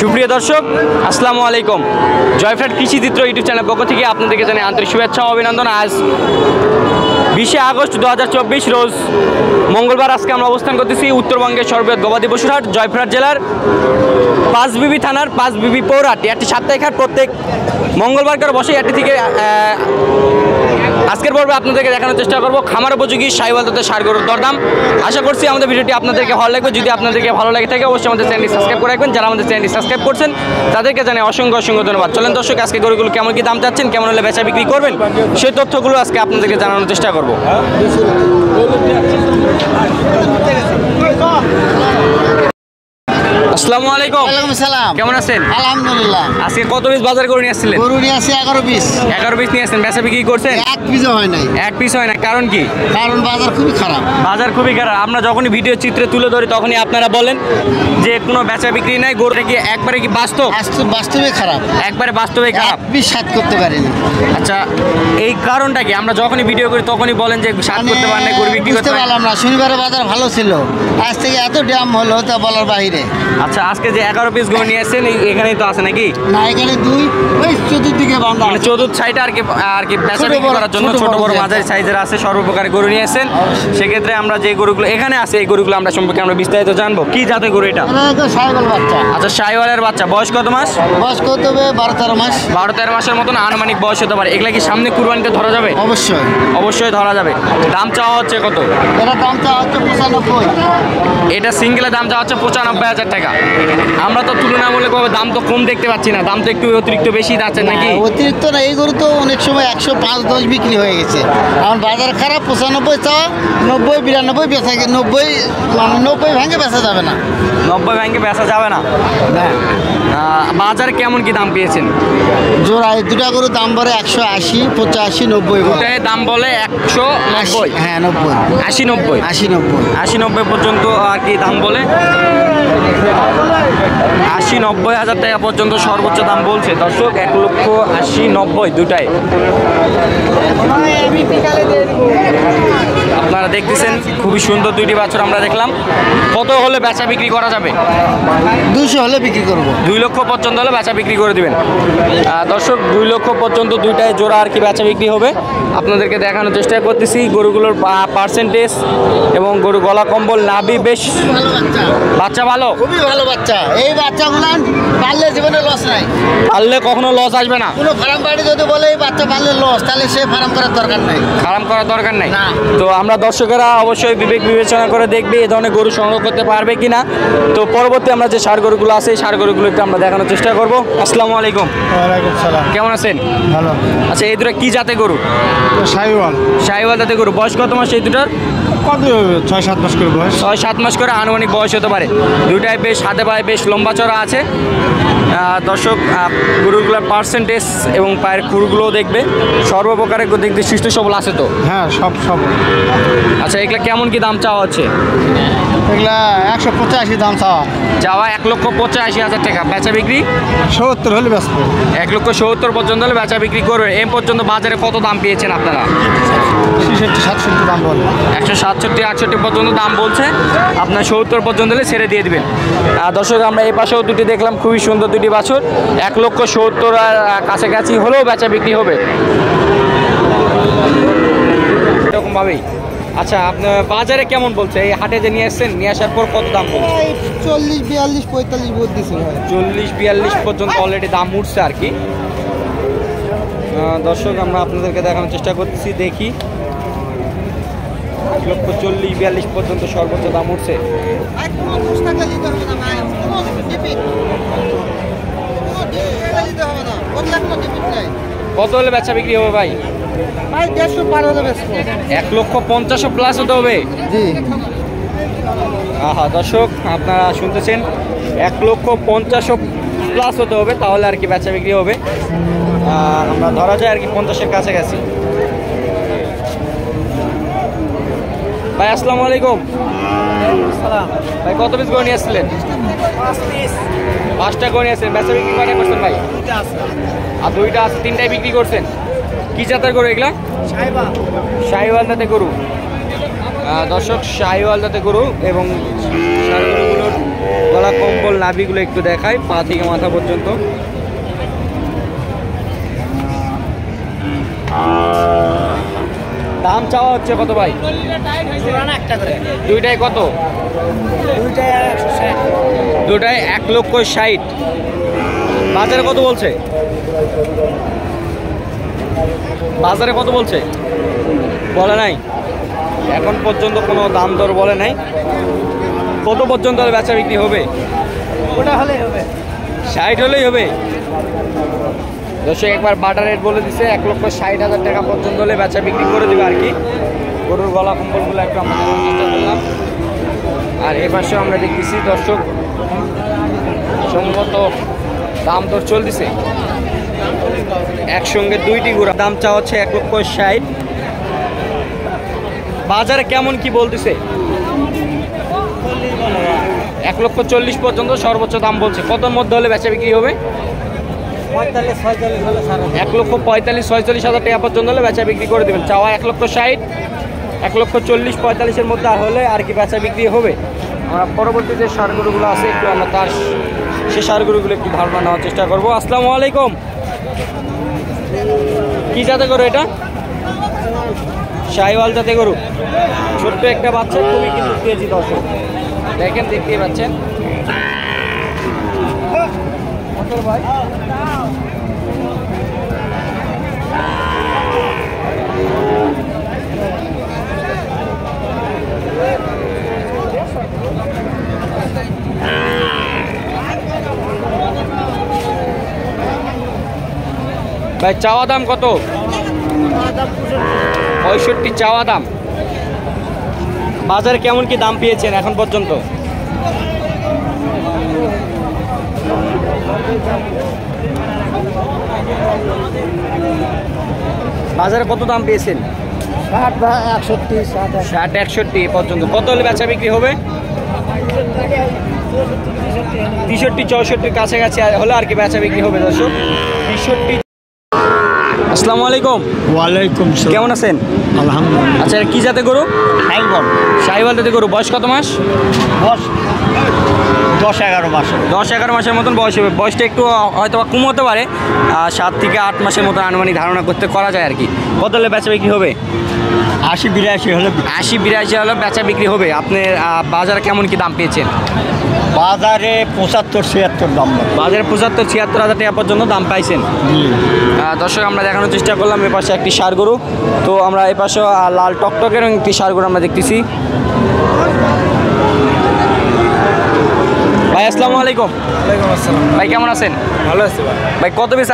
সুপ্রিয় দর্শক আসসালামু আলাইকুম। জয়ফ্রাট কৃষি চিত্র ইউটিউব চ্যানেল পক্ষ থেকে আপনাদেরকে জানাই আন্তরিক শুভেচ্ছা ও অভিনন্দন। আজ 20শে আগস্ট 2024 রোজ মঙ্গলবার। আজকে আমরা অবস্থান করতেছি উত্তরবঙ্গের সর্ববৃহৎ গবাদি পশুর হাট জয়ফ্রাট জেলার পাঁচবিবি থানার পাঁচবিবি পৌরহাট। একটি সাপ্তাহিক হাট প্রত্যেক মঙ্গলবার করে বসে। এটি থেকে আজকের পর্বে আপনাদেরকে দেখানোর চেষ্টা করবো খামার উপযোগী সাহিওয়াল তথা ষাঁড় গরুর দরদাম। আশা করছি আমাদের ভিডিওটি আপনাদেরকে ভালো লাগবে। যদি আপনাদেরকে ভালো লাগে থাকে অবশ্যই আমাদের চ্যানেলটি সাবস্ক্রাইব করে রাখবেন। যারা আমাদের চ্যানেলটি সাবস্ক্রাইব করছেন তাদেরকে জানাই অসংখ্য অসংখ্য ধন্যবাদ। চলেন দর্শক, আজকে গরুগুলো কেমন কি দাম চাচ্ছেন, কেমন হলে বেচা বিক্রি করবেন, সেই তথ্যগুলো আজকে আপনাদেরকে জানানোর চেষ্টা করবো। আসসালামু আলাইকুম। ওয়ালাইকুম আসসালাম। কেমন আছেন? আলহামদুলিল্লাহ। আজকে কত পিস বাজার করে নিয়ে আসছিলেন? গরু নিয়ে আসি 11 পিস। 11 পিস নিয়ে আসছেন, বেচা বিক্রি করছেন? এক পিসও হয় নাই। এক পিস হয় না, কারণ কি? কারণ বাজার খুবই খারাপ। বাজার খুবই খারাপ। আমরা যখনই ভিডিও চিত্রে তুলে ধরি তখনই আপনারা বলেন যে কোনো বেচা বিক্রি নাই। গরুটা কি একবারে কি বাস্তব? বাস্তবে খারাপ, একবারে বাস্তবে খারাপ। এক পিস সাত করতে পারি না। আচ্ছা, এই কারণটা কি? আমরা যখনই ভিডিও করি তখনই বলেন যে সাত করতে পারেন না, গরু বিক্রি করতে পারলাম না। শনিবারে বাজার ভালো ছিল, আজ থেকে এত ড্যাম হলো তা বলার বাইরে। আচ্ছা, আজকে যে 11 পিস গরু নিয়ে আসছেন এখানেই তো আছে নাকি? না, এখানে দুই ওই চতুর্দিকে বাঁধা, মানে চতুর্থ সাইডে আর কি বেচা বিক্রি করার জন্য ছোট বড় মাঝারি সাইজের আছে, সর্বপ্রকার গরু নিয়ে আসছেন। সেক্ষেত্রে আমরা যে গরুগুলো এখানে আছে এই গরুগুলো আমরা সম্পর্কে আমরা বিস্তারিত জানবো। কি জাতের গরু এটা? সাইওয়াল বাচ্চা। আচ্ছা, সাইওয়ালের বাচ্চা। বয়স কত মাস? বয়স কত হবে? 12-13 মাস। 12-13 মাসের মতন আনুমানিক বয়স হতে পারে। এগুলা কি সামনে কুরবানিতে ধরা যাবে? অবশ্যই অবশ্যই ধরা যাবে। দাম চাওয়া হচ্ছে কত? এটা দাম চাওয়া হচ্ছে 95। এটা সিঙ্গেলের দাম চাওয়া হচ্ছে 95,000 টাকা। আমরা তো তুলনামূলকভাবে দাম তো কম দেখতে পাচ্ছি না, দাম তো একটু অতিরিক্ত বেশি যাচ্ছে নাকি? অতিরিক্ত না, এই গরু তো অনেক সময় 105-10 বিক্রি হয়ে গেছে। এখন বাজার খারাপ, 95 চাওয়া, 90-92 বেচা, 90 মানে 90 ভেঙে বেচা যাবে না। 90 ভেঙে বেচা যাবে না। বাজারে কেমন কি দাম পেয়েছেন? জোড়ায় দুটা গরুর দাম বলে 180, 85, 90। দাম বলে 190। হ্যাঁ, 90, 80, 90, 80-90 পর্যন্ত আর কি দাম বলে। 80-90 হাজার টাকা পর্যন্ত সর্বোচ্চ দাম বলছে দর্শক। 1,80,90 দুটাই। আপনারা দেখতেছেন খুবই সুন্দর দুইটি বাছুর আমরা দেখলাম। কত হলে বেচা বিক্রি করা যাবে? 200 হলে বিক্রি করবো। 2 লক্ষ পর্যন্ত হলে বেচা বিক্রি করে দিবেন দর্শক। 2 লক্ষ পর্যন্ত দুইটাই জোড়া আর কি বেচা বিক্রি হবে। আপনাদেরকে দেখানোর চেষ্টা করতেছি গরুগুলোর পার্সেন্টেজ এবং গরু গলা কম্বল নাভি বেশ বাচ্চা ভালো, খুবই ভালো বাচ্চা। এই বাচ্চাগুলো পারলে জীবনে লস নাই, পারলে কখনো লস আসবে না। কোনো ফার্ম বাড়ি যদি বলে এই বাচ্চা পারলে লস, তাহলে সে ফার্ম করার দরকার নাই, ফার্ম করার দরকার নাই। তো আমরা দর্শকেরা অবশ্যই বিবেক বিবেচনা করে দেখবে এই ধরনের গরু সংগ্রহ করতে পারবে কিনা। তো পরবর্তী আমরা যে ষাঁড় গরুগুলো আছে এই ষাঁড় গরুগুলো একটু আমরা দেখানোর চেষ্টা করবো। আসসালামু আলাইকুম। ওয়ালাইকুম সালাম। কেমন আছেন? ভালো। আচ্ছা, এই দুটো কি জাতের গরু? সাইওয়াল। সাইওয়াল জাতের গরু। বয়স কত মাস এই দুটার? কত হবে? 6-7 মাস করে বয়স। 6-7 মাস করে আনুমানিক বয়স হতে পারে। দুইটাই বেশ হাতে পায়ে বেশ লম্বা চড়া আছে দর্শক। গরুগুলোর পার্সেন্টেজ এবং পায়ের খুরগুলোও দেখবে সর্বপ্রকারের দেখতে সুস্থ সবল আছে তো? হ্যাঁ, সব। আচ্ছা, এগুলা কেমন কি দাম চাওয়া হচ্ছে? এগুলা 185 দাম চাওয়া 1,85,000 টাকা। বেচা বিক্রি 70 হলে ব্যস্ত। 1,70,000 পর্যন্ত হলে বেচা বিক্রি করবে। এ পর্যন্ত বাজারে কত দাম পেয়েছেন আপনারা? 66-67 দাম বলে। 167-68 পর্যন্ত দাম বলছে। আপনার 70 পর্যন্ত হলে ছেড়ে দিয়ে দিবেন দর্শক। আমরা এই পাশেও দুটি দেখলাম, খুবই সুন্দর দুটি বাছুর। 1,70,000 কাছাকাছি হলেও বেচা বিক্রি হবে এরকমভাবেই। আচ্ছা, আপনার বাজারে কেমন বলছে? এই হাটে যে নিয়ে আসছেন, নিয়ে আসার পর কত দাম বলছে? 40, 42, 45 বোধ দিছে। 40-42 পর্যন্ত অলরেডি দাম উঠছে আর কি দর্শক। আমরা আপনাদেরকে দেখানোর চেষ্টা করতেছি, দেখি 1,40,42 পর্যন্ত সর্বোচ্চ দাম উঠছে। কত হলে বেচা বিক্রি হবে ভাই? 1,50,000 প্লাস হতে হবে। দর্শক আপনারা শুনতেছেন, 1,50,000 প্লাস হতে হবে, তাহলে আর কি বেচা বিক্রি হবে। আমরা ধরা যায় আর কি 50-এর কাছাকাছি। ভাই আসসালামু আলাইকুম। ভাই কত পিস করে নিয়ে আসছিলেন? 5টা করে নিয়ে আসছেন। বেচা বিক্রি কয়টা করছেন ভাই? আর 2টা আছে, 3টাই বিক্রি করছেন। কি জাতের গরু এগুলা? শাহিওয়াল জাতের গরু দর্শক। শাহিওয়াল জাতের গরু এবং ষাঁড় গরুগুলোর গলা কম্বল নাভিগুলো একটু দেখাই, পা থেকে মাথা পর্যন্ত। দাম চাওয়া হচ্ছে কত ভাই? দুইটাই কত? দুটাই 1,60,000। বাজারে কত বলছে? বাজারে কত বলছে? বলে নাই এখন পর্যন্ত, কোনো দাম দর বলে নাই। কত পর্যন্ত বেচা বিক্রি হবে? ওটা হলেই হবে, 60 হলেই হবে। দর্শক একবার বাটার রেট বলে দিছে, 1,60,000 টাকা পর্যন্ত হলে বেচা বিক্রি করে দেবে আর কি। গরুর গলা কম্বলগুলো একটু আমরা দেখানোর চেষ্টা করলাম। আর এ পাশেও আমরা দেখতেছি দর্শক সম্ভবত দাম দর চলতেছে। একসঙ্গে দুইটি গরু, দাম চা হচ্ছে 1,60,000। বাজারে কেমন কি বলতেছে? 1,40,000 পর্যন্ত সর্বোচ্চ দাম বলছে। কতর মধ্যে হলে বেচা বিক্রি হবে? 1,45,000-46,000 টাকা পর্যন্ত হলে বেচা বিক্রি করে দেবেন। চাওয়া 1,60,000, 1,40,000-45,000 মধ্যে হলে আর কি বেচা বিক্রি হবে। আমরা পরবর্তী যে সার গরুগুলো আছে একটু আমরা তার সে সার গরুগুলো একটু ধারণা নেওয়ার চেষ্টা করবো। আসসালামু আলাইকুম। কি জাতে গরু এটা? শাহিওয়াল জাতে গরু। ছোট্ট একটা বাচ্চা, খুবই কিন্তু তেজি দর্শক, দেখেন দেখতেই পাচ্ছেন। ভাই ভাই চাওয়া দাম কত? 65 চাওয়া দাম। বাজারে কেমন কি দাম পেয়েছেন এখন পর্যন্ত? বাজারে কত দাম পেয়েছেন? 60-61 পর্যন্ত। কত হলে বেচা বিক্রি হবে? 63-64 কাছাকাছি হলে আর কি বেচা বিক্রি হবে দর্শক। 63। আসসালামু আলাইকুম। ওয়ালাইকুম সালাম। কেমন আছেন? আলহামদুলিল্লাহ। আচ্ছা কি জাতে গরু? শাহিওয়াল। শাহিওয়াল জাতে গরু। বয়স কত মাস? 10-11 মাস। 10-11 মাসের মতন বয়স হবে। বয়সটা একটু হয়তো কম হতে পারে, 7 থেকে 8 মাসের মতো আনুমানিক ধারণা করতে করা যায় আর কি। কত হলে বেচা বিক্রি হবে? 80-82 হলে। 80-82 হলে বেচা বিক্রি হবে। আপনি বাজারে কেমন কি দাম পেয়েছেন? বাজারে 75-76 দাম। বাজারে 75-76 হাজার টাকা পর্যন্ত দাম পাইছেন। দর্শক আমরা দেখানোর চেষ্টা করলাম। এ পাশে একটি ষাঁড় গরু, তো আমরা এ পাশে লাল টকটকের একটি ষাঁড় গরু আমরা দেখতেছি। ভাই আসসালামু আলাইকুম। ওয়ালাইকুম আসসালাম। ভাই কেমন আছেন? ভালো আছি ভাই। ভাই কত পিস